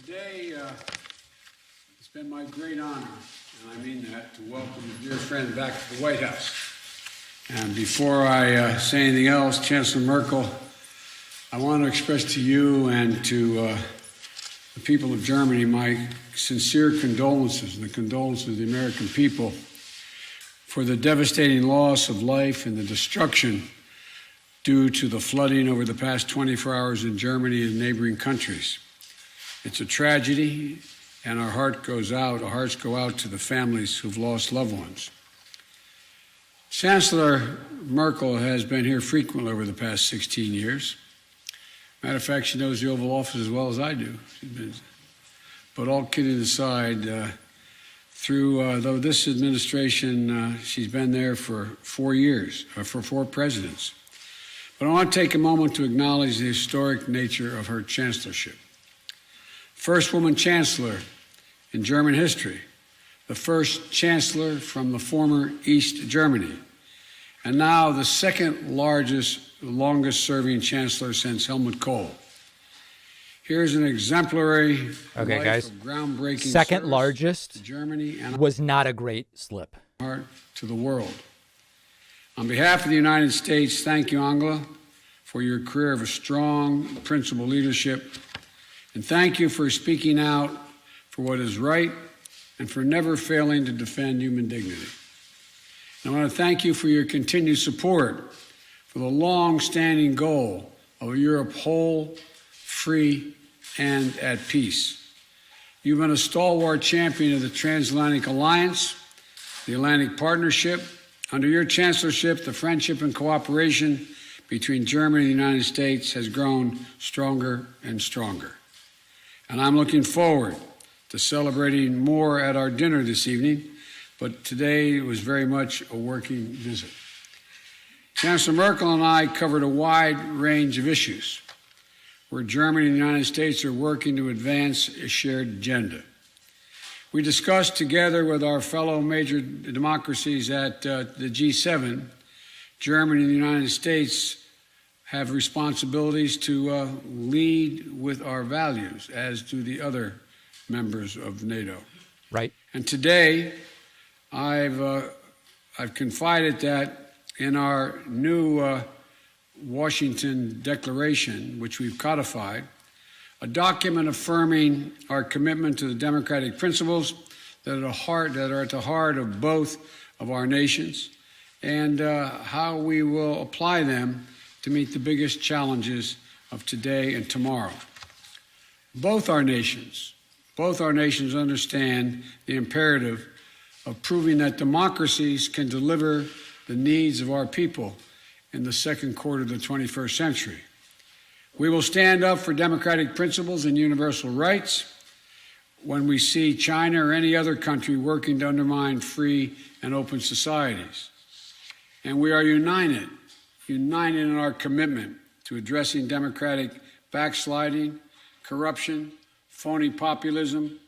Today, it's been my great honor, and I mean that, to welcome a dear friend back to the White House. And before I say anything else, Chancellor Merkel, I want to express to you and to the people of Germany my sincere condolences and the condolences of the American people for the devastating loss of life and the destruction due to the flooding over the past 24 hours in Germany and neighboring countries. It's a tragedy, and our hearts go out to the families who've lost loved ones. Chancellor Merkel has been here frequently over the past 16 years. Matter of fact, she knows the Oval Office as well as I do. But all kidding aside, though this administration, she's been there for 4 years, for 4 presidents. But I want to take a moment to acknowledge the historic nature of her chancellorship. First woman chancellor in German history, the first chancellor from the former East Germany, and now the second longest serving chancellor since Helmut Kohl. Here's an exemplary guys. Groundbreaking second largest to Germany and was not a great slip. To the world. On behalf of the United States, thank you, Angela, for your career of a strong, principled leadership. And thank you for speaking out for what is right and for never failing to defend human dignity. And I want to thank you for your continued support for the long-standing goal of a Europe whole, free, and at peace. You've been a stalwart champion of the Transatlantic Alliance, the Atlantic Partnership. Under your chancellorship, the friendship and cooperation between Germany and the United States has grown stronger and stronger. And I'm looking forward to celebrating more at our dinner this evening, but today was very much a working visit. Chancellor Merkel and I covered a wide range of issues where Germany and the United States are working to advance a shared agenda. We discussed together with our fellow major democracies at the G7, Germany and the United States have responsibilities to lead with our values, as do the other members of NATO. Right. And today, I've confided that in our new Washington Declaration, which we've codified, a document affirming our commitment to the democratic principles that are at the heart of both of our nations and how we will apply them to meet the biggest challenges of today and tomorrow. Both our nations understand the imperative of proving that democracies can deliver the needs of our people in the second quarter of the 21st century. We will stand up for democratic principles and universal rights when we see China or any other country working to undermine free and open societies. And we are united in our commitment to addressing democratic backsliding, corruption, phony populism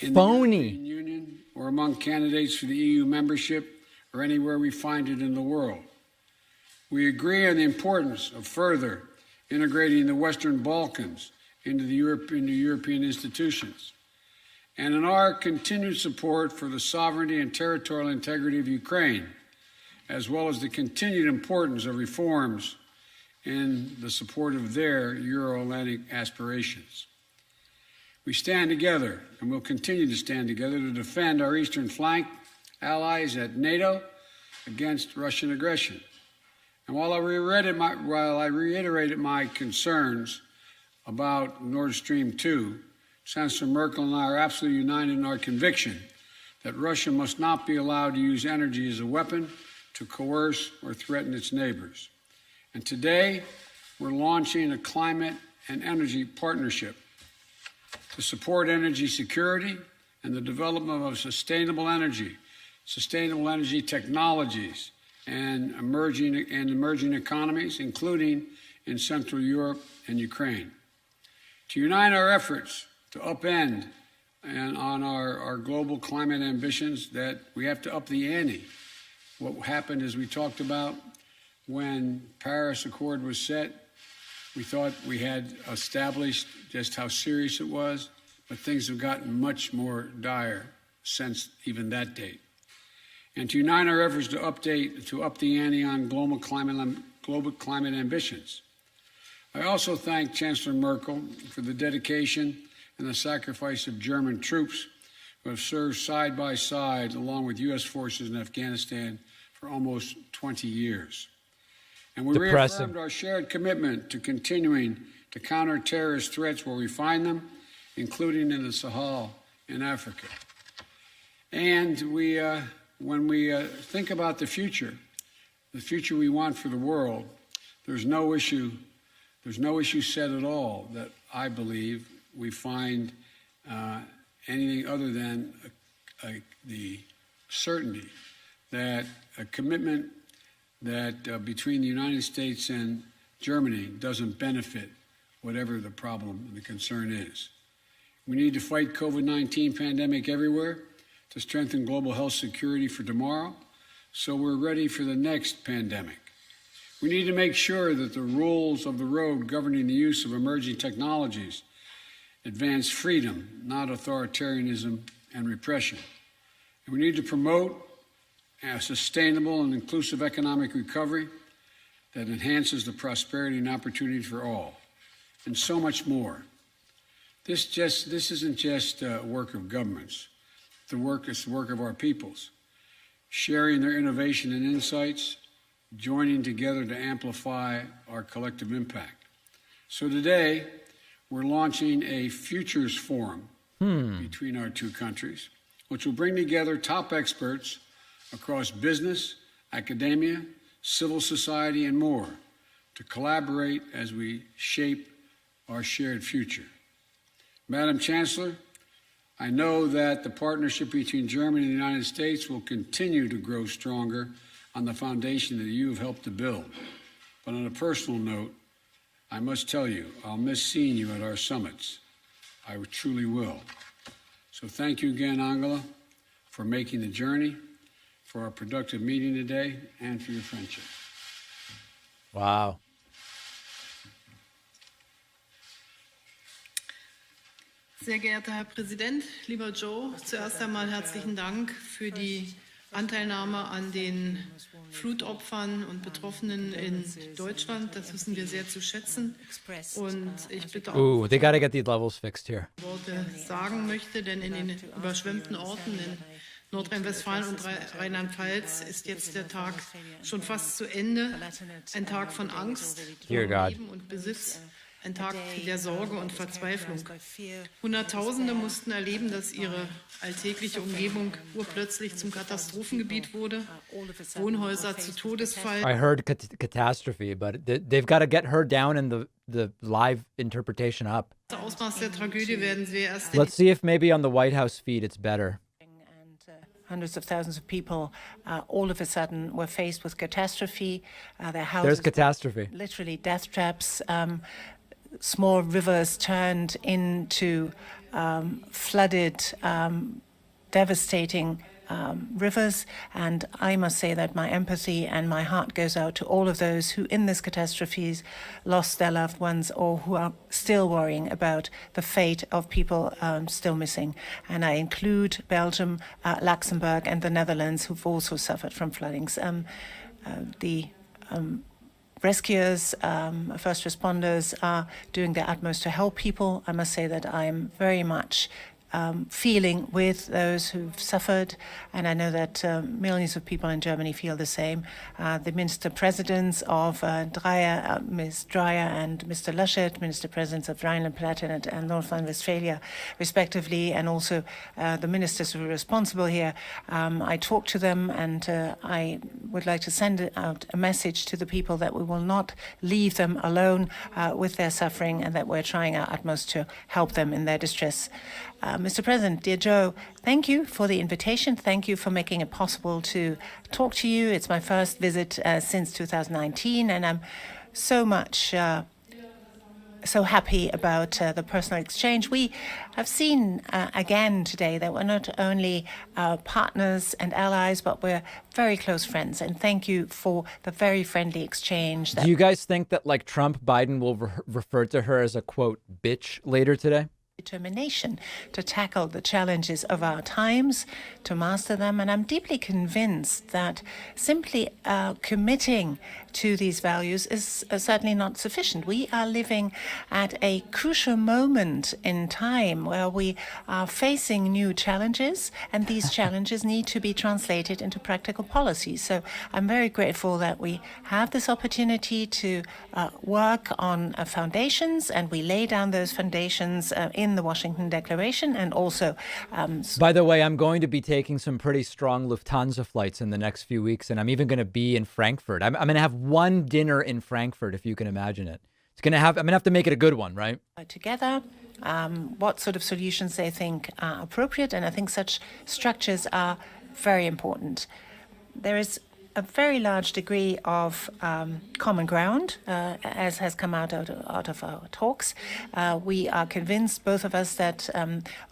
in the European Union or among candidates for the EU membership or anywhere we find it in the world. We agree on the importance of further integrating the Western Balkans into European institutions, and in our continued support for the sovereignty and territorial integrity of Ukraine, as well as the continued importance of reforms in the support of their Euro-Atlantic aspirations. We stand together, and will continue to stand together to defend our eastern flank allies at NATO against Russian aggression. And while I reiterated my concerns about Nord Stream 2, Chancellor Merkel and I are absolutely united in our conviction that Russia must not be allowed to use energy as a weapon to coerce or threaten its neighbors. And today, we're launching a climate and energy partnership to support energy security and the development of sustainable energy technologies, and emerging economies, including in Central Europe and Ukraine. To unite our efforts to upend on our global climate ambitions, that we have to up the ante. What happened, as we talked about, when Paris Accord was set, We thought we had established just how serious it was, but things have gotten much more dire since even that date. And to unite our efforts to up the ante on global climate ambitions. I also thank Chancellor Merkel for the dedication and the sacrifice of German troops who have served side by side along with U.S. forces in Afghanistan for almost 20 years. And we reaffirmed our shared commitment to continuing to counter terrorist threats where we find them, including in the Sahel in Africa. And when we think about the future we want for the world, there's no issue set at all that I believe we find anything other than the certainty that a commitment that between the United States and Germany doesn't benefit whatever the problem and the concern is. We need to fight COVID-19 pandemic everywhere to strengthen global health security for tomorrow, so we're ready for the next pandemic. We need to make sure that the rules of the road governing the use of emerging technologies advance freedom, not authoritarianism and repression. And we need to promote a sustainable and inclusive economic recovery that enhances the prosperity and opportunity for all, and so much more. This isn't just work of governments. It's the work of our peoples, sharing their innovation and insights, joining together to amplify our collective impact. So today, we're launching a Futures Forum between our two countries, which will bring together top experts across business, academia, civil society, and more to collaborate as we shape our shared future. Madam Chancellor, I know that the partnership between Germany and the United States will continue to grow stronger on the foundation that you have helped to build. But on a personal note, I must tell you, I'll miss seeing you at our summits. I truly will. So thank you again, Angela, for making the journey, for our productive meeting today, and for your friendship. Wow. Sehr geehrter Herr Präsident, lieber Joe, zuerst einmal herzlichen Dank für die Anteilnahme an den Flutopfern und Betroffenen in Deutschland. Das wissen wir sehr zu schätzen. Und ich bitte auch, they gotta get these levels fixed here. Worte sagen möchte, denn in den überschwemmten Orten in Nordrhein-Westfalen und Rheinland-Pfalz ist jetzt der Tag schon fast zu Ende. Ein Tag von Angst, Leben und Besitz. Ein Tag der Sorge und Verzweiflung. Hunderttausende mussten erleben, dass ihre alltägliche Umgebung urplötzlich zum Katastrophengebiet wurde, Wohnhäuser zu Todesfallen. I heard catastrophe, but they've got to get her down and the live interpretation up. Das Ausmaß der Tragödie werden wir erst. Let's see if maybe on the White House feed it's better. Hundreds of thousands of people all of a sudden were faced with catastrophe. Their houses, There's catastrophe. Literally death traps. Small rivers turned into flooded, devastating rivers. And I must say that my empathy and my heart goes out to all of those who in this catastrophes lost their loved ones or who are still worrying about the fate of people still missing. And I include Belgium, Luxembourg and the Netherlands who've also suffered from floodings. Rescuers, first responders are doing their utmost to help people. I must say that I'm very much feeling with those who've suffered, and I know that millions of people in Germany feel the same. The Minister Presidents of Ms. Dreyer and Mr. Laschet, Minister Presidents of Rhineland-Palatinate and North Rhine-Westphalia, respectively, and also the ministers who are responsible here. I talked to them, and I would like to send out a message to the people that we will not leave them alone with their suffering, and that we're trying our utmost to help them in their distress. Mr. President, dear Joe, thank you for the invitation. Thank you for making it possible to talk to you. It's my first visit since 2019, and I'm so much so happy about the personal exchange. We have seen again today that we're not only partners and allies, but we're very close friends. And thank you for the very friendly exchange. Do you guys think that like Trump, Biden will refer to her as a quote bitch later today? Determination to tackle the challenges of our times, to master them. And I'm deeply convinced that simply committing to these values is certainly not sufficient. We are living at a crucial moment in time where we are facing new challenges, and these challenges need to be translated into practical policies. So I'm very grateful that we have this opportunity to work on foundations, and we lay down those foundations in the Washington Declaration, and also by the way, I'm going to be taking some pretty strong Lufthansa flights in the next few weeks, and I'm even going to be in Frankfurt. I'm going to have one dinner in Frankfurt, if you can imagine it. I'm going to have to make it a good one, right? Together, what sort of solutions they think are appropriate, and I think such structures are very important. There is a very large degree of common ground, as has come out of our talks. We are convinced, both of us, that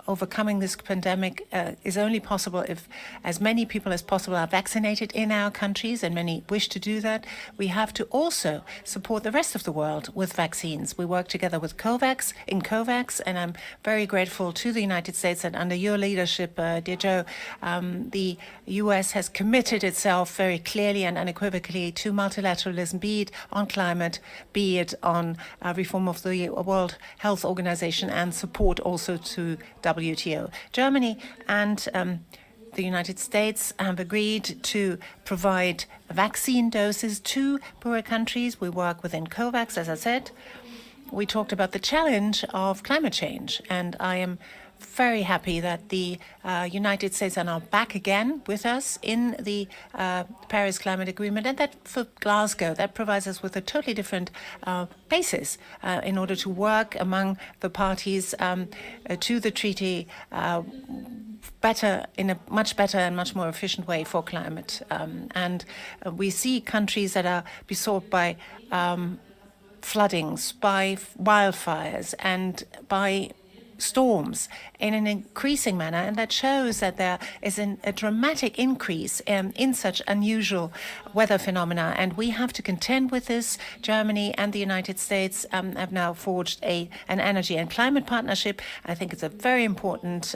overcoming this pandemic is only possible if as many people as possible are vaccinated in our countries, and many wish to do that. We have to also support the rest of the world with vaccines. We work together with COVAX, and I'm very grateful to the United States that under your leadership, dear Joe, the US has committed itself very clearly and unequivocally to multilateralism, be it on climate, be it on reform of the World Health Organization, and support also to WTO. Germany and the United States have agreed to provide vaccine doses to poorer countries. We work within COVAX, as I said. We talked about the challenge of climate change, and I am very happy that the United States are now back again with us in the Paris Climate Agreement, and that for Glasgow, that provides us with a totally different basis in order to work among the parties to the treaty in a much better and much more efficient way for climate. And we see countries that are besought by floodings, by wildfires, and by storms in an increasing manner, and that shows that there is a dramatic increase in such unusual weather phenomena, and we have to contend with this. Germany and the United States have now forged an energy and climate partnership. I think it's a very important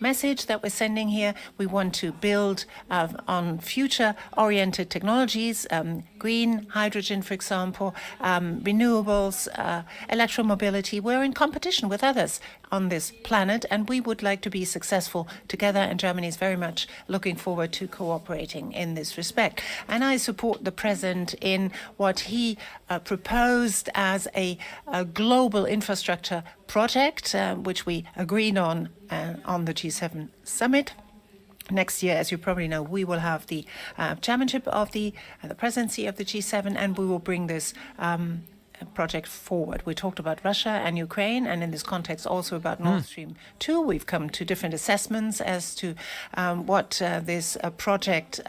message that we're sending here. We want to build on future-oriented technologies, green hydrogen, for example, renewables, electromobility. We're in competition with others on this planet, and we would like to be successful together, and Germany is very much looking forward to cooperating in this respect. And I support the President in what he proposed as a global infrastructure project, which we agreed on the G7 summit. Next year, as you probably know, we will have the chairmanship of the presidency of the G7, and we will bring this project forward. We talked about Russia and Ukraine, and in this context also about Nord Stream 2. We've come to different assessments as to what this project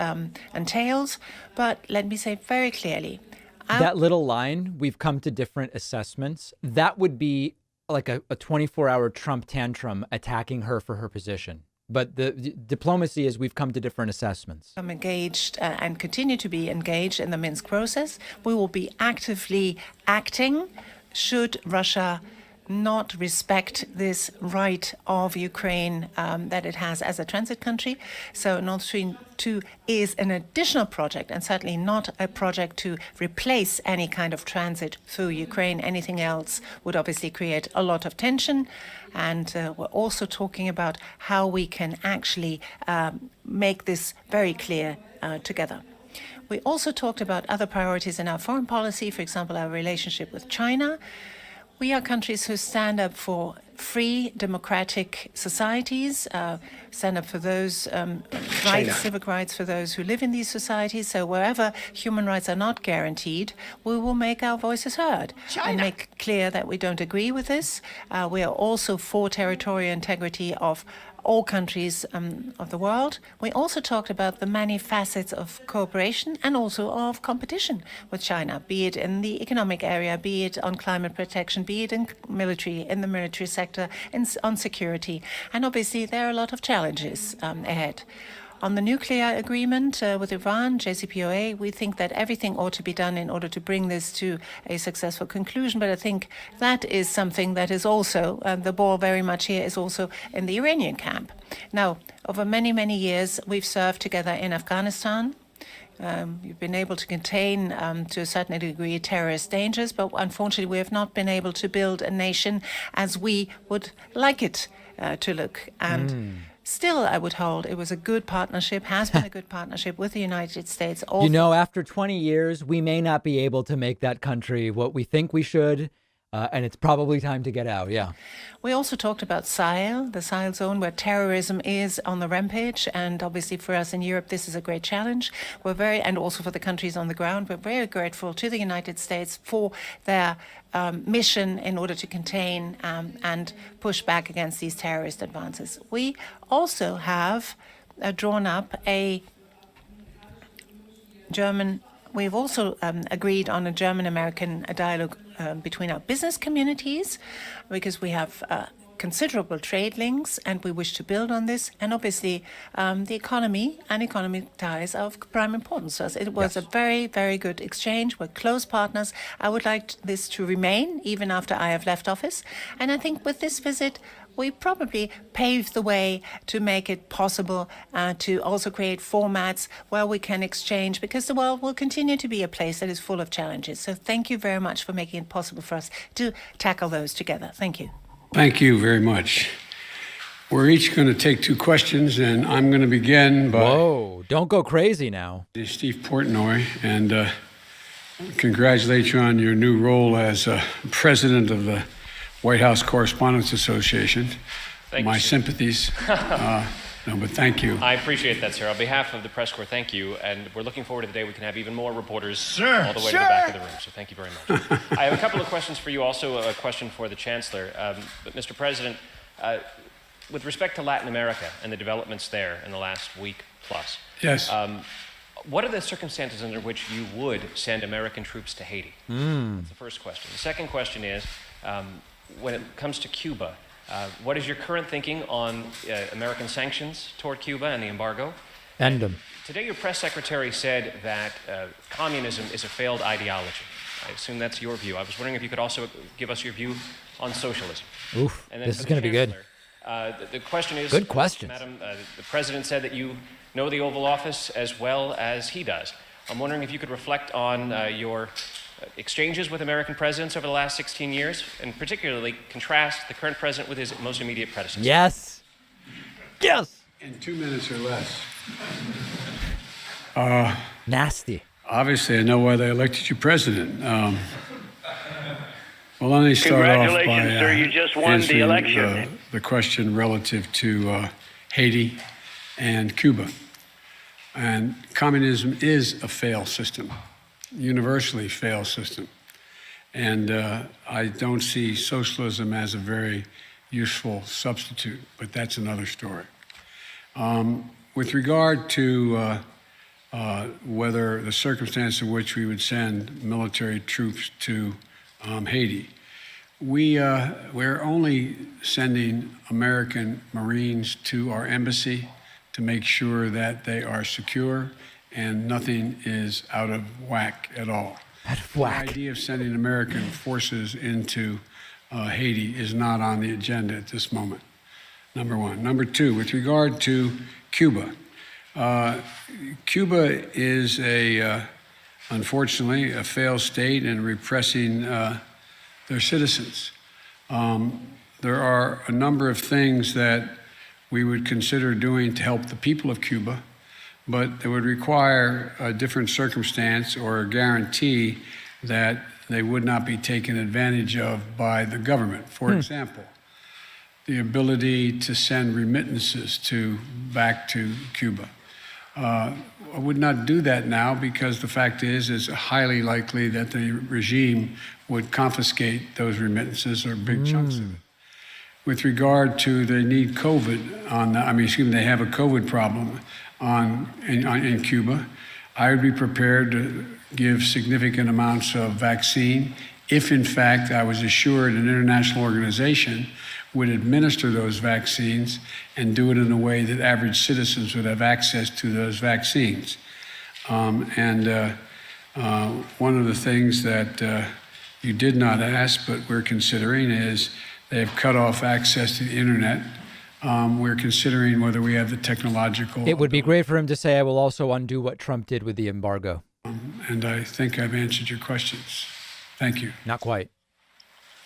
entails. But let me say very clearly, that little line, we've come to different assessments, that would be like a 24-hour Trump tantrum attacking her for her position. But the diplomacy is we've come to different assessments. I'm engaged and continue to be engaged in the Minsk process. We will be actively acting should Russia not respect this right of Ukraine that it has as a transit country. So Nord Stream 2 is an additional project, and certainly not a project to replace any kind of transit through Ukraine. Anything else would obviously create a lot of tension. And we're also talking about how we can actually make this very clear together. We also talked about other priorities in our foreign policy, for example, our relationship with China. We are countries who stand up for free, democratic societies, stand up for those rights, civic rights for those who live in these societies. So wherever human rights are not guaranteed, we will make our voices heard and make clear that we don't agree with this. We are also for territorial integrity of all countries of the world. We also talked about the many facets of cooperation and also of competition with China, be it in the economic area, be it on climate protection, be it in the military sector, on security. And obviously, there are a lot of challenges ahead. On the nuclear agreement with Iran, JCPOA, we think that everything ought to be done in order to bring this to a successful conclusion. But I think that is something that is also, the ball very much here is also in the Iranian camp. Now, over many, many years, we've served together in Afghanistan. We've been able to contain, to a certain degree, terrorist dangers, but unfortunately, we have not been able to build a nation as we would like it to look. And still, I would hold it was a good partnership, has been a good partnership with the United States. You know, after 20 years, we may not be able to make that country what we think we should, and it's probably time to get out, yeah. We also talked about Sahel, the Sahel zone, where terrorism is on the rampage, and obviously for us in Europe, this is a great challenge. And also for the countries on the ground, we're very grateful to the United States for their mission in order to contain and push back against these terrorist advances. We also have drawn up we've also agreed on a German-American dialogue between our business communities, because we have considerable trade links and we wish to build on this. And obviously, the economy and economic ties are of prime importance to us. It was a very, very good exchange. We're close partners. I would like this to remain even after I have left office. And I think with this visit, we probably paved the way to make it possible to also create formats where we can exchange, because the world will continue to be a place that is full of challenges. So thank you very much for making it possible for us to tackle those together. Thank you. Thank you very much. We're each going to take 2 questions, and I'm going to begin by... Whoa, don't go crazy now. Steve Portnoy, and congratulate you on your new role as president of the White House Correspondents Association. Thank My you, sympathies. No, but thank you. I appreciate that, sir. On behalf of the press corps, thank you. And we're looking forward to the day we can have even more reporters all the way to the back of the room. So thank you very much. I have a couple of questions for you, also a question for the Chancellor. But Mr. President, with respect to Latin America and the developments there in the last week plus, Yes. what are the circumstances under which you would send American troops to Haiti? That's the first question. The second question is, when it comes to Cuba, what is your current thinking on American sanctions toward Cuba and the embargo? End them. Today, your press secretary said that communism is a failed ideology. I assume that's your view. I was wondering if you could also give us your view on socialism. Oof, And then this for is the going to be good. Chancellor, the question is, Good questions. Madam, the President said that you know the Oval Office as well as he does. I'm wondering if you could reflect on your exchanges with American presidents over the last 16 years, and particularly contrast the current president with his most immediate predecessor. Yes. Yes. In 2 minutes or less. Nasty. Obviously, I know why they elected you president. Well, let me start off by Congratulations, sir. You just won the election. The question relative to Haiti and Cuba. And communism is a failed system, universally failed system. And I don't see socialism as a very useful substitute, but that's another story. With regard to whether the circumstance in which we would send military troops to Haiti, we're only sending American Marines to our embassy to make sure that they are secure and nothing is out of whack at all. Out of whack. The idea of sending American forces into Haiti is not on the agenda at this moment, number one. Number two, with regard to Cuba, Cuba is unfortunately, a failed state in repressing their citizens. There are a number of things that we would consider doing to help the people of Cuba, but it would require a different circumstance or a guarantee that they would not be taken advantage of by the government. For example, the ability to send remittances back to Cuba. I would not do that now because the fact is it's highly likely that the regime would confiscate those remittances or big chunks of it. with regard to they need COVID they have a COVID problem in Cuba. I would be prepared to give significant amounts of vaccine if, in fact, I was assured an international organization would administer those vaccines and do it in a way that average citizens would have access to those vaccines. One of the things that you did not ask, but we're considering, is they have cut off access to the internet. We're considering whether we have the technological... It would be great for him to say, I will also undo what Trump did with the embargo. And I think I've answered your questions. Thank you. Not quite.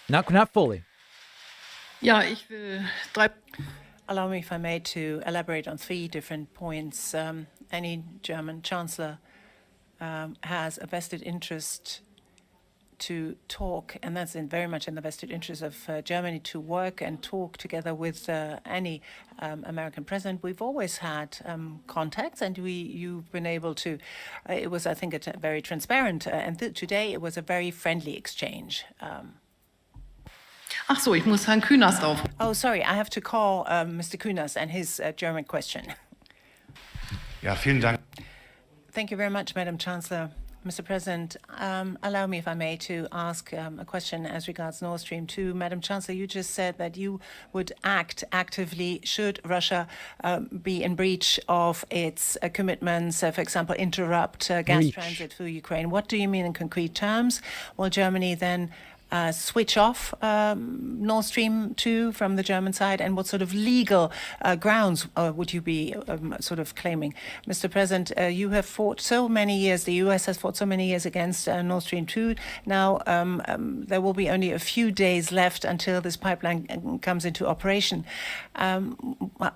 Not fully. Ja, ich will Allow me, if I may, to elaborate on 3 different points. Any German chancellor has a vested interest to talk, and that's very much in the vested interest of Germany, to work and talk together with any American president. We've always had contacts, and you've been able to. It was, I think, very transparent, and today it was a very friendly exchange. Ach so, ich muss Herrn Künast auf. Oh, sorry, I have to call Mr. Künast and his German question. Ja, vielen Dank. Thank you very much, Madam Chancellor. Mr. President, allow me, if I may, to ask a question as regards Nord Stream 2. Madam Chancellor, you just said that you would act actively should Russia be in breach of its commitments, for example, interrupt gas transit through Ukraine. What do you mean in concrete terms? Will Germany then switch off Nord Stream 2 from the German side, and what sort of legal grounds would you be sort of claiming? Mr. President, you have fought so many years, the US has fought so many years against Nord Stream 2. Now there will be only a few days left until this pipeline comes into operation.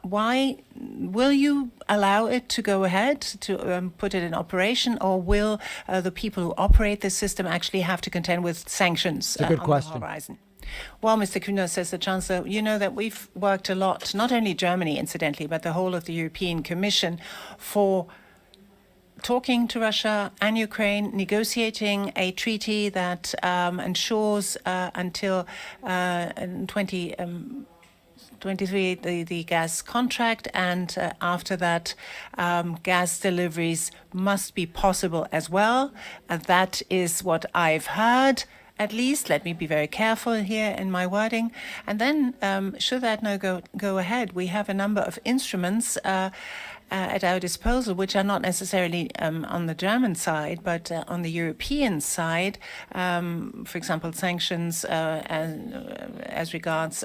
Why will you allow it to go ahead, to put it in operation, or will the people who operate the system actually have to contend with sanctions on the horizon? Well, Mr. Kühner, says the Chancellor, you know that we've worked a lot, not only Germany, incidentally, but the whole of the European Commission, for talking to Russia and Ukraine, negotiating a treaty that ensures until 2023 the gas contract, and after that gas deliveries must be possible as well. That is what I've heard. At least, let me be very careful here in my wording. And then, should that no go ahead, we have a number of instruments at our disposal, which are not necessarily on the German side, but on the European side. For example, sanctions as regards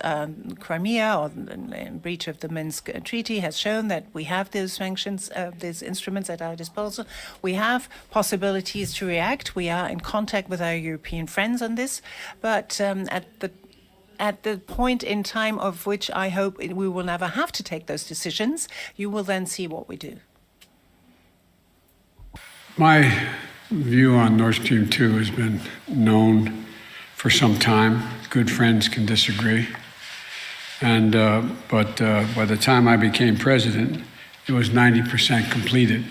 Crimea, or in breach of the Minsk Treaty, has shown that we have those sanctions, these instruments at our disposal. We have possibilities to react. We are in contact with our European friends on this, but at the point in time of which I hope we will never have to take those decisions, you will then see what we do. My view on Nord Stream 2 has been known for some time. Good friends can disagree. But by the time I became president, it was 90% completed.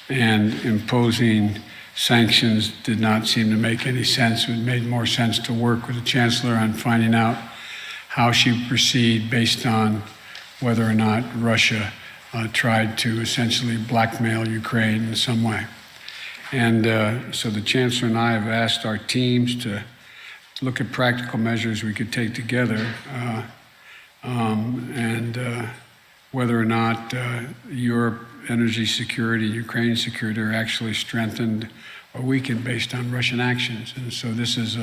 And imposing sanctions did not seem to make any sense. It made more sense to work with the Chancellor on finding out how she would proceed based on whether or not Russia tried to essentially blackmail Ukraine in some way. And so the Chancellor and I have asked our teams to look at practical measures we could take together, and whether or not Europe energy security, Ukraine security are actually strengthened or weakened based on Russian actions. And so this is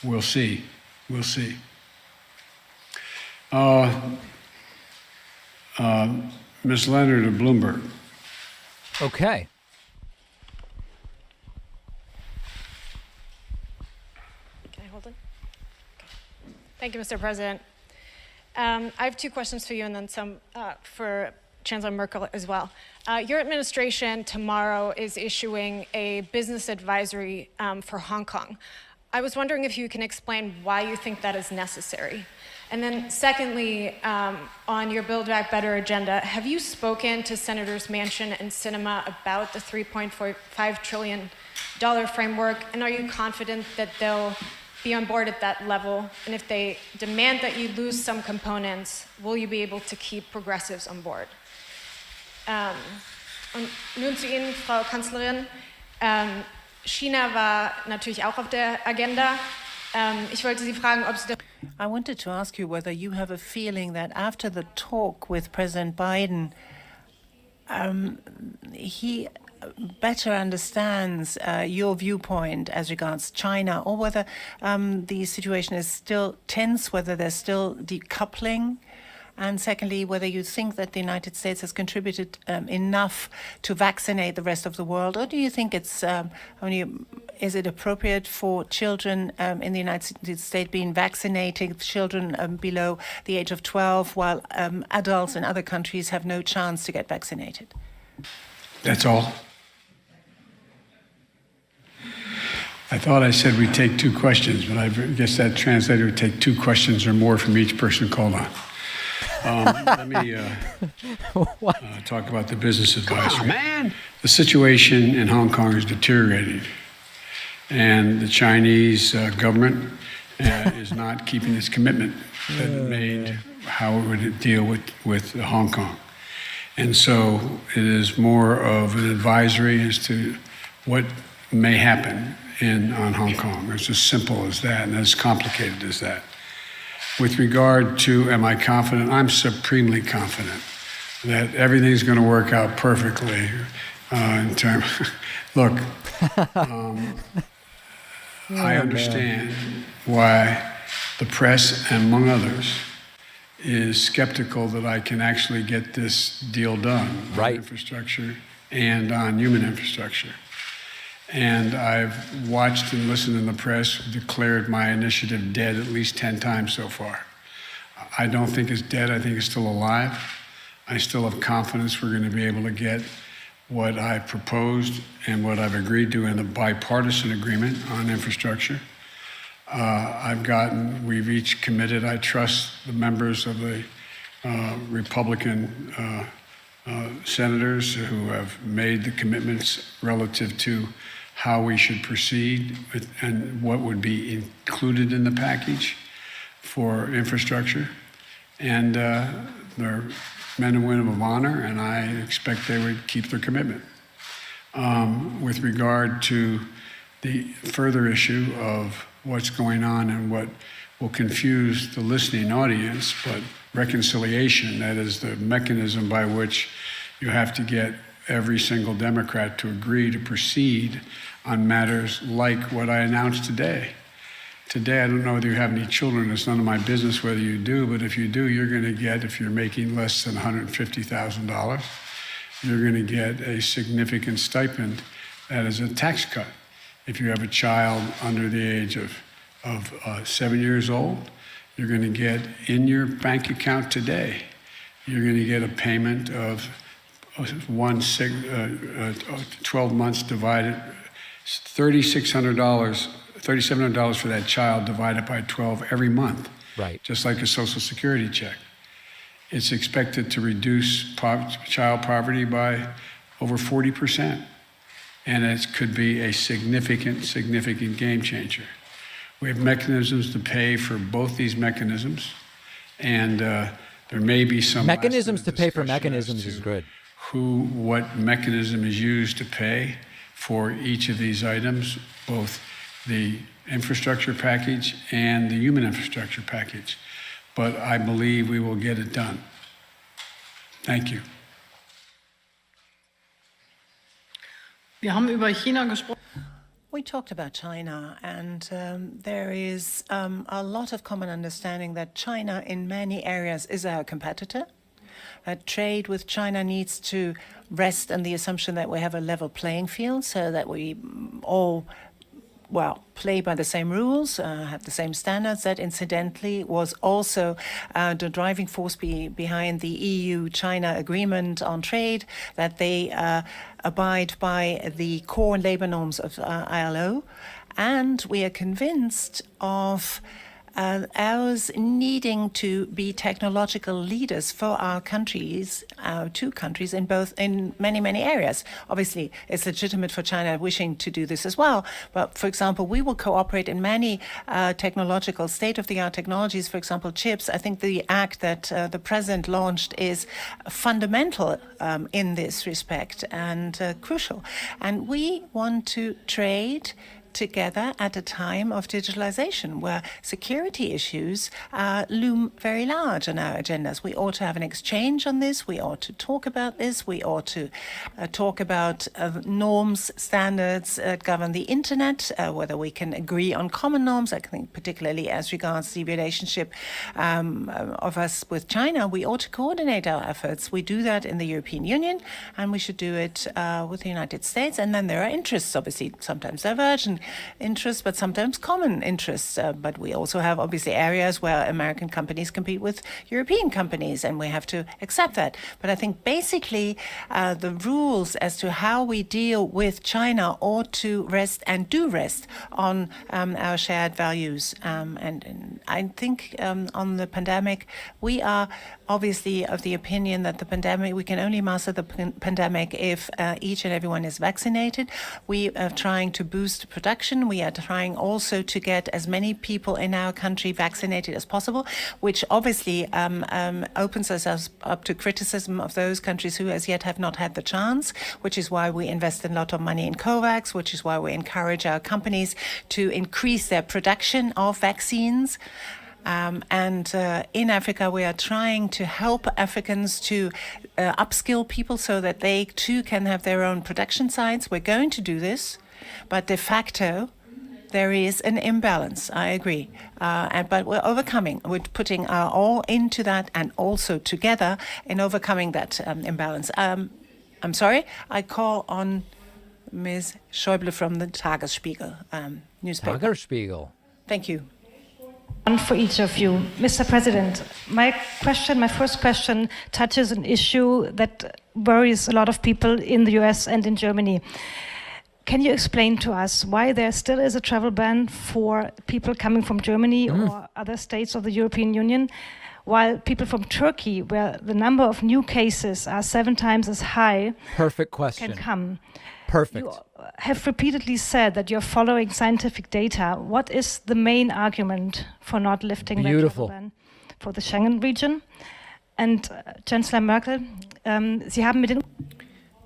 we'll see. We'll see. Ms. Leonard of Bloomberg. Okay. Can I hold it? Okay. Thank you, Mr. President. I have 2 questions for you, and then some for Chancellor Merkel as well. Your administration tomorrow is issuing a business advisory for Hong Kong. I was wondering if you can explain why you think that is necessary. And then secondly, on your Build Back Better agenda, have you spoken to Senators Manchin and Sinema about the $3.5 trillion framework? And are you confident that they'll be on board at that level? And if they demand that you lose some components, will you be able to keep progressives on board? Und nun zu Ihnen, Frau Kanzlerin. China war natürlich auch auf der Agenda. Ich wollte Sie fragen, ob Sie... I wanted to ask you whether you have a feeling that after the talk with President Biden, he better understands your viewpoint as regards China, or whether the situation is still tense, whether there's still decoupling, and secondly, whether you think that the United States has contributed enough to vaccinate the rest of the world, or do you think it's is it appropriate for children in the United States being vaccinated, children below the age of 12, while adults in other countries have no chance to get vaccinated? That's all. I thought I said we'd take 2 questions, but I guess that translator would take 2 questions or more from each person called on. Let me talk about the business advisory. Man. The situation in Hong Kong is deteriorating, and the Chinese government is not keeping its commitment that it made how it would deal with Hong Kong. And so it is more of an advisory as to what may happen on Hong Kong. It's as simple as that, and as complicated as that. With regard to, am I confident? I'm supremely confident that everything's going to work out perfectly in terms. Look, I understand why the press, among others, is skeptical that I can actually get this deal done on infrastructure and on human infrastructure. And I've watched and listened in the press, declared my initiative dead at least 10 times so far. I don't think it's dead. I think it's still alive. I still have confidence we're going to be able to get what I proposed and what I've agreed to in the bipartisan agreement on infrastructure. We've each committed, I trust the members of the Republican senators who have made the commitments relative to how we should proceed and what would be included in the package for infrastructure. And they're men and women of honor, and I expect they would keep their commitment. With regard to the further issue of what's going on and what will confuse the listening audience, but reconciliation, that is the mechanism by which you have to get every single Democrat to agree to proceed on matters like what I announced today. Today, I don't know whether you have any children. It's none of my business whether you do, but if you do, you're going to get, if you're making less than $150,000, you're going to get a significant stipend that is a tax cut. If you have a child under the age of 7 years old, you're going to get in your bank account today, you're going to get a payment of 12 months divided, $3,700 for that child divided by 12 every month. Right. Just like a Social Security check. It's expected to reduce child poverty by over 40%. And it could be a significant game changer. We have mechanisms to pay for both these mechanisms. And there may be some mechanisms to pay for mechanisms is good. What mechanism is used to pay for each of these items, both the infrastructure package and the human infrastructure package. But I believe we will get it done. Thank you. Wir haben über China gesprochen. We talked about China, and there is a lot of common understanding that China in many areas is our competitor. Trade with China needs to rest on the assumption that we have a level playing field so that we all, play by the same rules, have the same standards. That incidentally was also the driving force behind the EU-China agreement on trade, that they abide by the core labor norms of ILO. And we are convinced of ours needing to be technological leaders for our countries, our two countries, in many areas. Obviously, it's legitimate for China wishing to do this as well. But for example, we will cooperate in many technological, state-of-the-art technologies. For example, chips. I think the act that the president launched is fundamental in this respect and crucial. And we want to trade together at a time of digitalization where security issues loom very large on our agendas. We ought to have an exchange on this. We ought to talk about this. We ought to talk about norms, standards that govern the internet, whether we can agree on common norms. I think particularly as regards the relationship of us with China, we ought to coordinate our efforts. We do that in the European Union, and we should do it with the United States. And then there are interests, obviously, sometimes divergent interests, but sometimes common interests. But we also have obviously areas where American companies compete with European companies, and we have to accept that. But I think basically the rules as to how we deal with China ought to rest and do rest on our shared values. And I think on the pandemic, we are obviously of the opinion that the pandemic, we can only master the pandemic if each and everyone is vaccinated. We are trying to boost production. We are trying also to get as many people in our country vaccinated as possible, which obviously opens us up to criticism of those countries who as yet have not had the chance, which is why we invest a lot of money in COVAX, which is why we encourage our companies to increase their production of vaccines. And in Africa, we are trying to help Africans to upskill people so that they too can have their own production sites. We're going to do this, but de facto, there is an imbalance. I agree. But we're overcoming. We're putting our all into that and also together in overcoming that imbalance. I'm sorry, I call on Ms. Schäuble from the Tagesspiegel newspaper. Tagesspiegel. Thank you. One for each of you. Mr. President, my first question touches an issue that worries a lot of people in the US and in Germany. Can you explain to us why there still is a travel ban for people coming from Germany or other states of the European Union, while people from Turkey, where the number of new cases are 7 times as high, Perfect question. can come? Perfect. You have repeatedly said that you're following scientific data. What is the main argument for not lifting the travel ban for the Schengen region? And Chancellor Merkel, Sie haben mit den...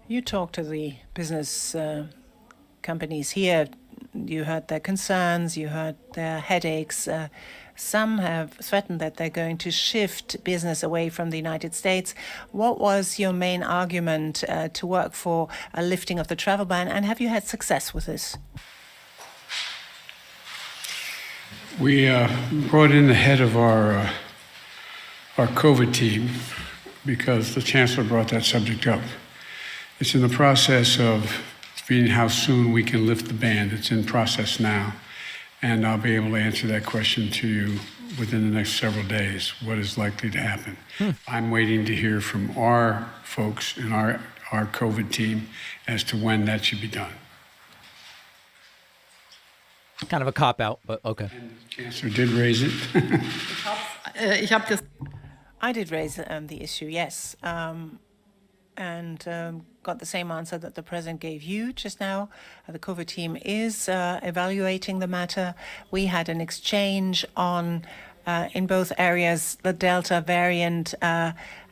You talk to the business companies here. You heard their concerns, you heard their headaches. Some have threatened that they're going to shift business away from the United States. What was your main argument to work for a lifting of the travel ban, and have you had success with this? We brought in the head of our COVID team because the Chancellor brought that subject up. It's in the process of seeing how soon we can lift the ban. It's in process now. And I'll be able to answer that question to you within the next several days, what is likely to happen. I'm waiting to hear from our folks in our COVID team as to when that should be done. Kind of a cop-out, but okay. And the Chancellor did raise it. I did raise the issue, yes. And got the same answer that the President gave you just now. The COVID team is evaluating the matter. We had an exchange on, in both areas, the Delta variant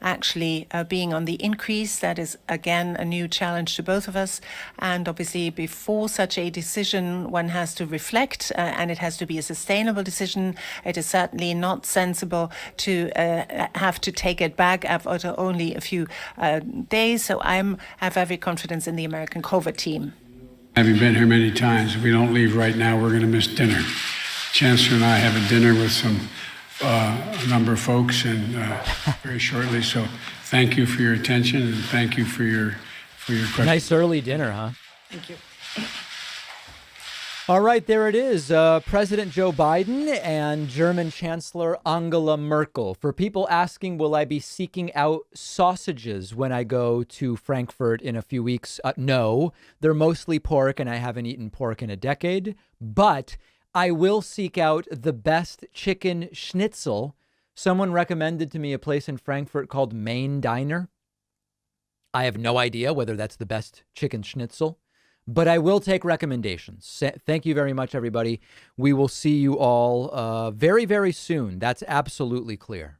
actually being on the increase. That is, again, a new challenge to both of us. And obviously, before such a decision, one has to reflect, and it has to be a sustainable decision. It is certainly not sensible to have to take it back after only a few days. So I have every confidence in the American COVID team. Having been here many times, if we don't leave right now, we're going to miss dinner. Chancellor and I have a dinner with a number of folks, and very shortly. So, thank you for your attention, and thank you for your question. Nice early dinner, huh? Thank you. All right, there it is. President Joe Biden and German Chancellor Angela Merkel. For people asking, will I be seeking out sausages when I go to Frankfurt in a few weeks? No, they're mostly pork, and I haven't eaten pork in a decade. But I will seek out the best chicken schnitzel. Someone recommended to me a place in Frankfurt called Main Diner. I have no idea whether that's the best chicken schnitzel, but I will take recommendations. Thank you very much, everybody. We will see you all very, very soon. That's absolutely clear.